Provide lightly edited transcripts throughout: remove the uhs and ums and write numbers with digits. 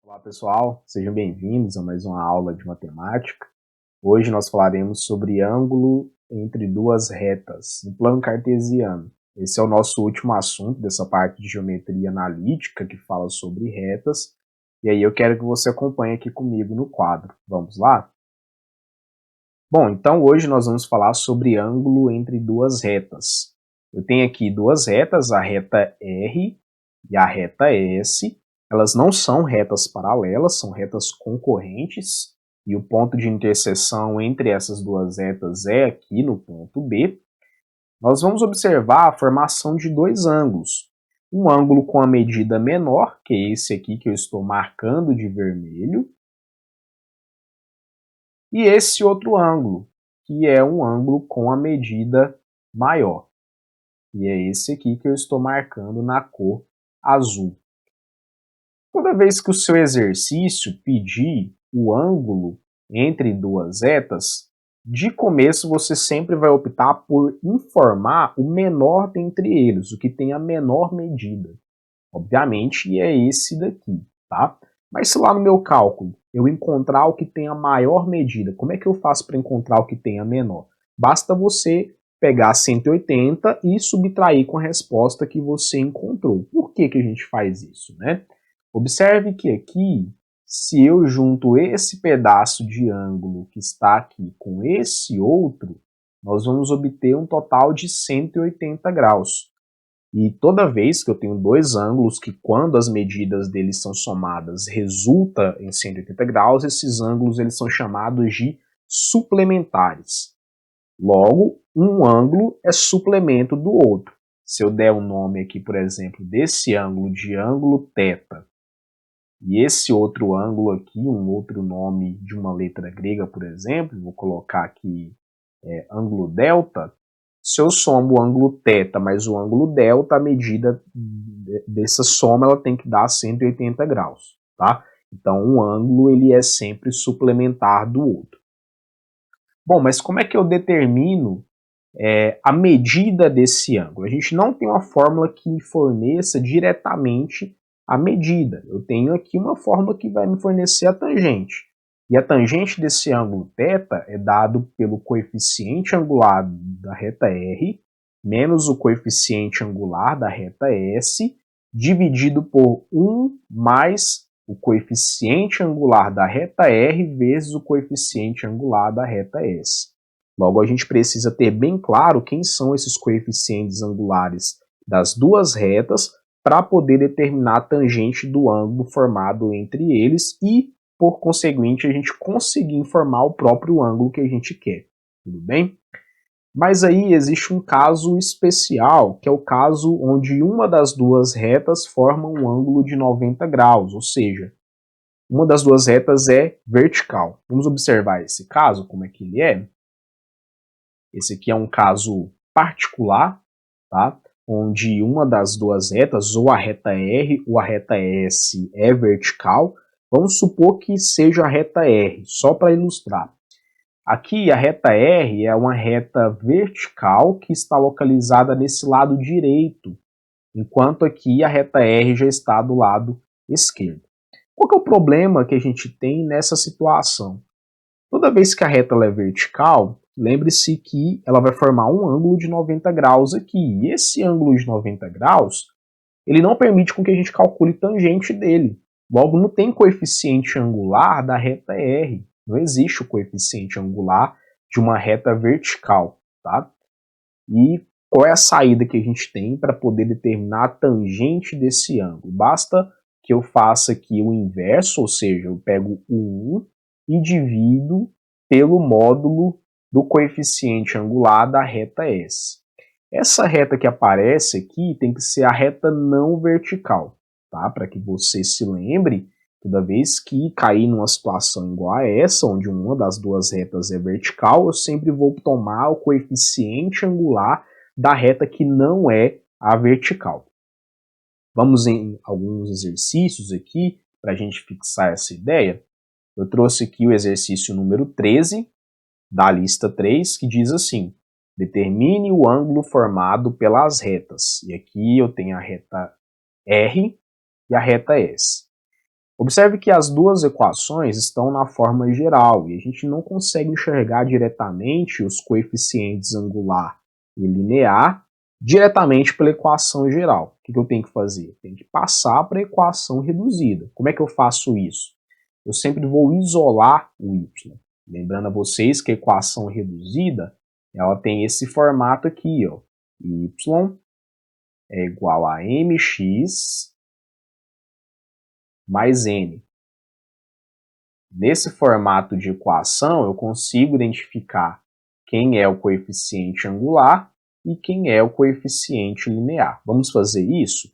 Olá pessoal, sejam bem-vindos a mais uma aula de matemática. Hoje nós falaremos sobre ângulo entre duas retas no plano cartesiano. Esse é o nosso último assunto dessa parte de geometria analítica que fala sobre retas. E aí eu quero que você acompanhe aqui comigo no quadro. Vamos lá? Bom, então hoje nós vamos falar sobre ângulo entre duas retas. Eu tenho aqui duas retas, a reta R e a reta S. Elas não são retas paralelas, são retas concorrentes, e o ponto de interseção entre essas duas retas é aqui no ponto B. Nós vamos observar a formação de dois ângulos. Um ângulo com a medida menor, que é esse aqui que eu estou marcando de vermelho, e esse outro ângulo, que é um ângulo com a medida maior. E é esse aqui que eu estou marcando na cor azul. Toda vez que o seu exercício pedir o ângulo entre duas retas, de começo você sempre vai optar por informar o menor dentre eles, o que tem a menor medida. Obviamente é esse daqui, tá? Mas se lá no meu cálculo eu encontrar o que tem a maior medida, como é que eu faço para encontrar o que tem a menor? Basta você pegar 180 e subtrair com a resposta que você encontrou. Por que a gente faz isso, né? Observe que aqui, se eu junto esse pedaço de ângulo que está aqui com esse outro, nós vamos obter um total de 180 graus. E toda vez que eu tenho dois ângulos que, quando as medidas deles são somadas, resulta em 180 graus, esses ângulos eles são chamados de suplementares. Logo, um ângulo é suplemento do outro. Se eu der o nome aqui, por exemplo, desse ângulo de ângulo θ, e esse outro ângulo aqui, um outro nome de uma letra grega, por exemplo, vou colocar aqui ângulo delta. Se eu somo o ângulo θ mais o ângulo delta, a medida dessa soma ela tem que dar 180 graus, tá? Então, um ângulo ele é sempre suplementar do outro. Bom, mas como é que eu determino a medida desse ângulo? A gente não tem uma fórmula que me forneça diretamente a medida. Eu tenho aqui uma fórmula que vai me fornecer a tangente. E a tangente desse ângulo θ é dado pelo coeficiente angular da reta R menos o coeficiente angular da reta S dividido por 1 mais o coeficiente angular da reta R vezes o coeficiente angular da reta S. Logo, a gente precisa ter bem claro quem são esses coeficientes angulares das duas retas para poder determinar a tangente do ângulo formado entre eles e, por conseguinte, a gente conseguir informar o próprio ângulo que a gente quer. Tudo bem? Mas aí existe um caso especial, que é o caso onde uma das duas retas forma um ângulo de 90 graus, ou seja, uma das duas retas é vertical. Vamos observar esse caso, como é que ele é? Esse aqui é um caso particular, tá? Onde uma das duas retas, ou a reta R ou a reta S, é vertical. Vamos supor que seja a reta R, só para ilustrar. Aqui a reta R é uma reta vertical que está localizada nesse lado direito, enquanto aqui a reta R já está do lado esquerdo. Qual que é o problema que a gente tem nessa situação? Toda vez que a reta é vertical, lembre-se que ela vai formar um ângulo de 90 graus aqui. E esse ângulo de 90 graus, ele não permite com que a gente calcule tangente dele. Logo, não tem coeficiente angular da reta R. Não existe o coeficiente angular de uma reta vertical, tá? E qual é a saída que a gente tem para poder determinar a tangente desse ângulo? Basta que eu faça aqui o inverso, ou seja, eu pego o 1 e divido pelo módulo do coeficiente angular da reta S. Essa reta que aparece aqui tem que ser a reta não vertical, tá? Para que você se lembre, toda vez que cair numa situação igual a essa, onde uma das duas retas é vertical, eu sempre vou tomar o coeficiente angular da reta que não é a vertical. Vamos em alguns exercícios aqui para a gente fixar essa ideia. Eu trouxe aqui o exercício número 13 da lista 3, que diz assim: determine o ângulo formado pelas retas. E aqui eu tenho a reta R e a reta S. Observe que as duas equações estão na forma geral e a gente não consegue enxergar diretamente os coeficientes angular e linear diretamente pela equação geral. O que eu tenho que fazer? Tenho que passar para a equação reduzida. Como é que eu faço isso? Eu sempre vou isolar o y. Lembrando a vocês que a equação reduzida ela tem esse formato aqui, ó. Y é igual a mx mais n. Nesse formato de equação, eu consigo identificar quem é o coeficiente angular e quem é o coeficiente linear. Vamos fazer isso?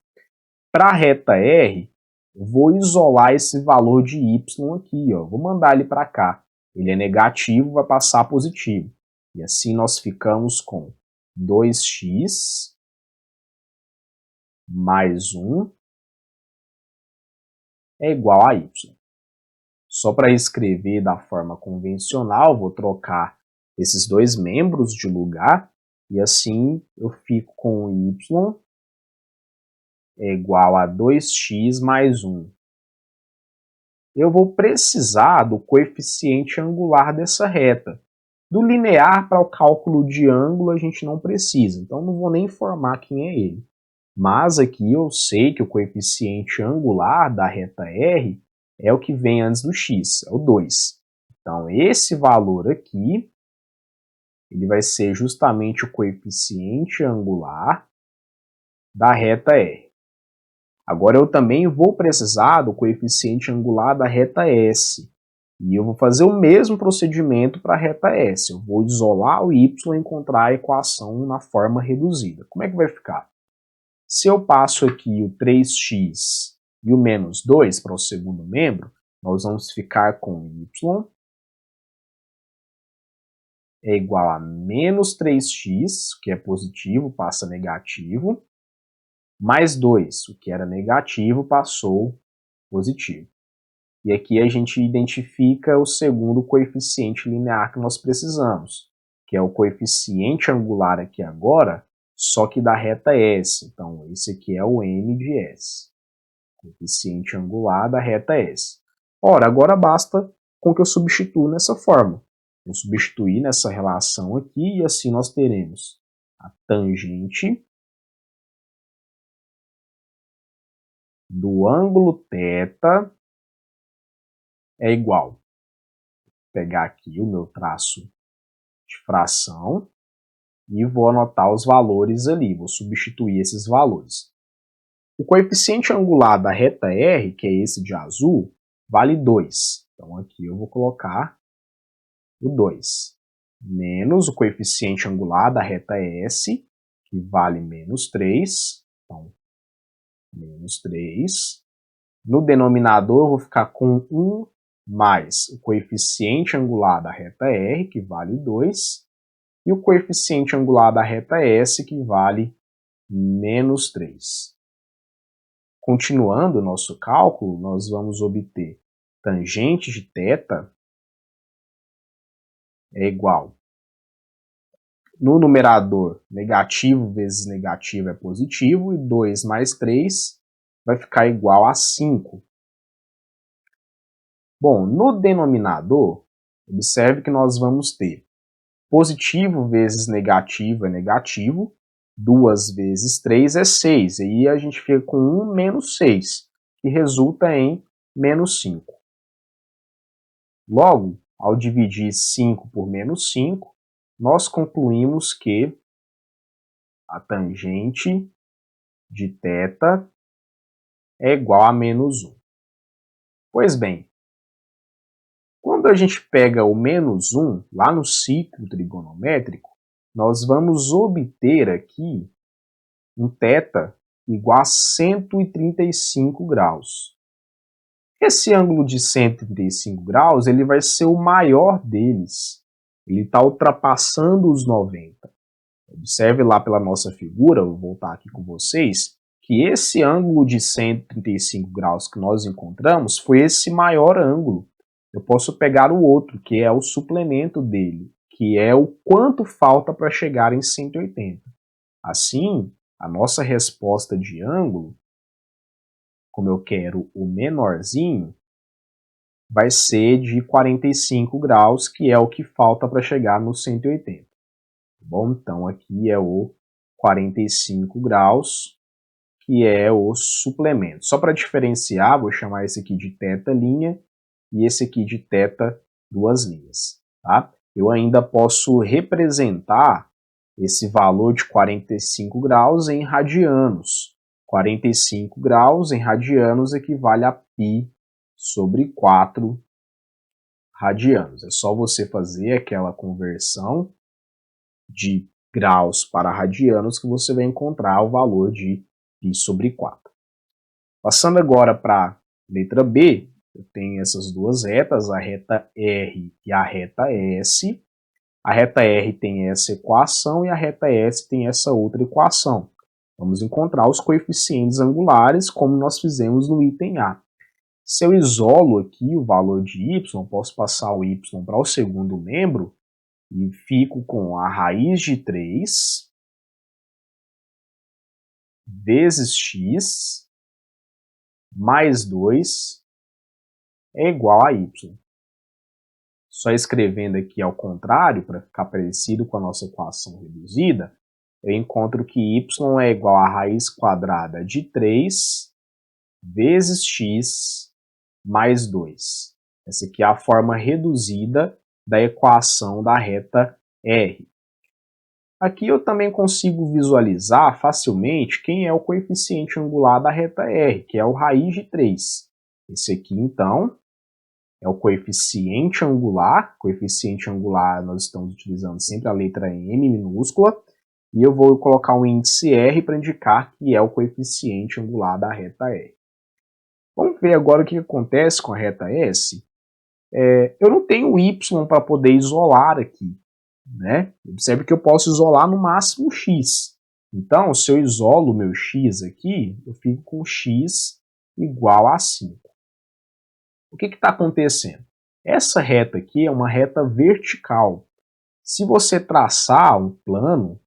Para a reta R, eu vou isolar esse valor de y aqui, ó. Vou mandar ele para cá. Ele é negativo, vai passar positivo. E assim nós ficamos com 2x mais 1 é igual a y. Só para escrever da forma convencional, vou trocar esses dois membros de lugar e assim eu fico com y é igual a 2x mais 1. Eu vou precisar do coeficiente angular dessa reta. Do linear para o cálculo de ângulo a gente não precisa, então não vou nem informar quem é ele. Mas aqui eu sei que o coeficiente angular da reta R é o que vem antes do x, é o 2. Então, esse valor aqui, ele vai ser justamente o coeficiente angular da reta R. Agora, eu também vou precisar do coeficiente angular da reta S. E eu vou fazer o mesmo procedimento para a reta S. Eu vou isolar o y e encontrar a equação na forma reduzida. Como é que vai ficar? Se eu passo aqui o 3x e o menos 2 para o segundo membro, nós vamos ficar com y é igual a menos 3x, que é positivo, passa negativo, mais 2, o que era negativo, passou positivo. E aqui a gente identifica o segundo coeficiente linear que nós precisamos, que é o coeficiente angular aqui agora, só que da reta S. Então, esse aqui é o m de S. Coeficiente angular da reta S. Ora, agora basta com que eu substitua nessa forma. Vou substituir nessa relação aqui e assim nós teremos a tangente do ângulo θ é igual. Vou pegar aqui o meu traço de fração e vou anotar os valores ali, vou substituir esses valores. O coeficiente angular da reta R, que é esse de azul, vale 2. Então aqui eu vou colocar o 2. Menos o coeficiente angular da reta S, que vale menos 3. Então, menos 3. No denominador eu vou ficar com 1 mais o coeficiente angular da reta R, que vale 2, e o coeficiente angular da reta S, que vale menos 3. Continuando o nosso cálculo, nós vamos obter tangente de θ é igual. No numerador, negativo vezes negativo é positivo, e 2 mais 3 vai ficar igual a 5. Bom, no denominador, observe que nós vamos ter positivo vezes negativo é negativo, 2 vezes 3 é 6, e aí a gente fica com 1 menos 6, que resulta em menos 5. Logo, ao dividir 5 por menos 5, nós concluímos que a tangente de θ é igual a menos 1. Pois bem, quando a gente pega o menos 1 lá no ciclo trigonométrico, nós vamos obter aqui um θ igual a 135 graus. Esse ângulo de 135 graus ele vai ser o maior deles. Ele está ultrapassando os 90. Observe lá pela nossa figura, eu vou voltar aqui com vocês, que esse ângulo de 135 graus que nós encontramos foi esse maior ângulo. Eu posso pegar o outro, que é o suplemento dele, que é o quanto falta para chegar em 180. Assim, a nossa resposta de ângulo como eu quero o menorzinho, vai ser de 45 graus, que é o que falta para chegar no 180. Tá bom? Então, aqui é o 45 graus, que é o suplemento. Só para diferenciar, vou chamar esse aqui de θ' e esse aqui de θ 2 linhas. Tá? Eu ainda posso representar esse valor de 45 graus em radianos. 45 graus em radianos equivale a π sobre 4 radianos. É só você fazer aquela conversão de graus para radianos que você vai encontrar o valor de π sobre 4. Passando agora para a letra B, eu tenho essas duas retas, a reta R e a reta S. A reta R tem essa equação e a reta S tem essa outra equação. Vamos encontrar os coeficientes angulares, como nós fizemos no item A. Se eu isolo aqui o valor de y, posso passar o y para o segundo membro e fico com a raiz de 3 vezes x mais 2 é igual a y. Só escrevendo aqui ao contrário, para ficar parecido com a nossa equação reduzida, eu encontro que y é igual a raiz quadrada de 3 vezes x mais 2. Essa aqui é a forma reduzida da equação da reta R. Aqui eu também consigo visualizar facilmente quem é o coeficiente angular da reta R, que é o raiz de 3. Esse aqui, então, é o coeficiente angular. Coeficiente angular nós estamos utilizando sempre a letra M minúscula. E eu vou colocar um índice R para indicar que é o coeficiente angular da reta R. Vamos ver agora o que acontece com a reta S. Eu não tenho Y para poder isolar aqui. Né? Observe que eu posso isolar no máximo x. Então, se eu isolo o meu x aqui, eu fico com x igual a 5. O que está acontecendo? Essa reta aqui é uma reta vertical. Se você traçar um plano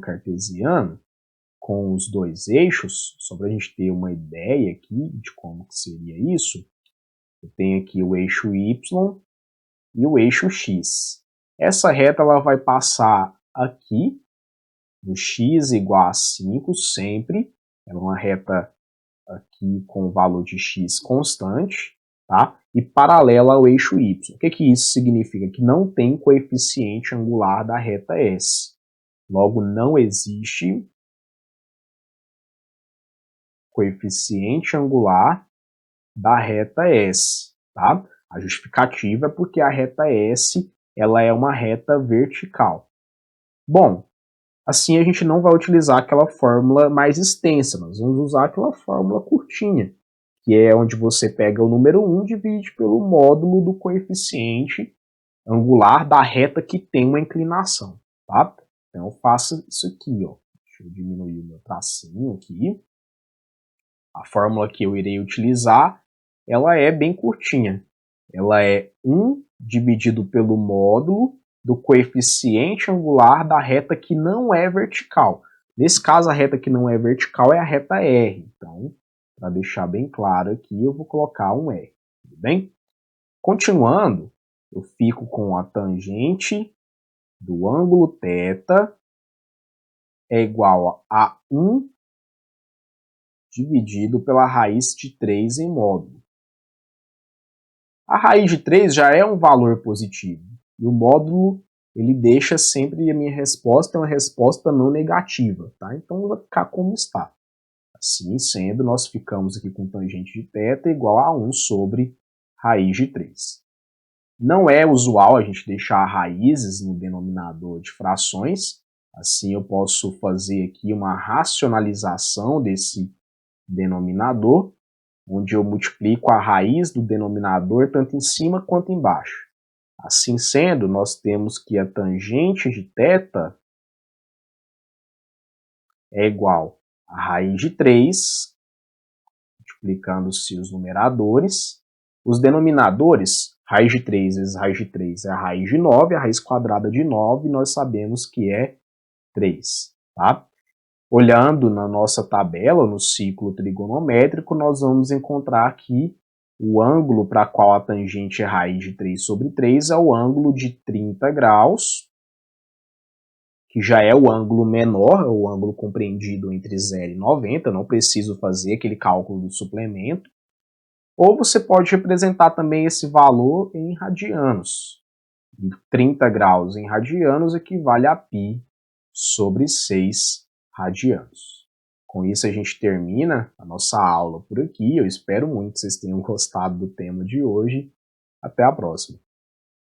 cartesiano, com os dois eixos, só para a gente ter uma ideia aqui de como que seria isso, eu tenho aqui o eixo y e o eixo x. Essa reta ela vai passar aqui, no x igual a 5 sempre, é uma reta aqui com o valor de x constante, tá? E paralela ao eixo y. O que isso significa? Que não tem coeficiente angular da reta S. Logo, não existe coeficiente angular da reta S, tá? A justificativa é porque a reta S ela é uma reta vertical. Bom, assim a gente não vai utilizar aquela fórmula mais extensa, nós vamos usar aquela fórmula curtinha, que é onde você pega o número 1 e divide pelo módulo do coeficiente angular da reta que tem uma inclinação, tá? Então eu faço isso aqui, ó. Deixa eu diminuir o meu tracinho aqui. A fórmula que eu irei utilizar, ela é bem curtinha. Ela é 1 dividido pelo módulo do coeficiente angular da reta que não é vertical. Nesse caso, a reta que não é vertical é a reta R. Então, para deixar bem claro aqui, eu vou colocar um R. Tudo bem? Continuando, eu fico com a tangente do ângulo θ é igual a 1 dividido pela raiz de 3 em módulo. A raiz de 3 já é um valor positivo. E o módulo, ele deixa sempre a minha resposta uma resposta não negativa. Tá? Então, vai ficar como está. Assim sendo, nós ficamos aqui com tangente de θ igual a 1 sobre raiz de 3. Não é usual a gente deixar raízes no denominador de frações. Assim, eu posso fazer aqui uma racionalização desse denominador, onde eu multiplico a raiz do denominador tanto em cima quanto embaixo. Assim sendo, nós temos que a tangente de θ é igual a raiz de 3, multiplicando-se os numeradores. Os denominadores, raiz de 3 vezes raiz de 3 é a raiz de 9, a raiz quadrada de 9 nós sabemos que é 3. Tá? Olhando na nossa tabela, no ciclo trigonométrico, nós vamos encontrar que o ângulo para qual a tangente é raiz de 3 sobre 3 é o ângulo de 30 graus, que já é o ângulo menor, é o ângulo compreendido entre 0 e 90, não preciso fazer aquele cálculo do suplemento. Ou você pode representar também esse valor em radianos. E 30 graus em radianos equivale a π sobre 6 radianos. Com isso a gente termina a nossa aula por aqui. Eu espero muito que vocês tenham gostado do tema de hoje. Até a próxima.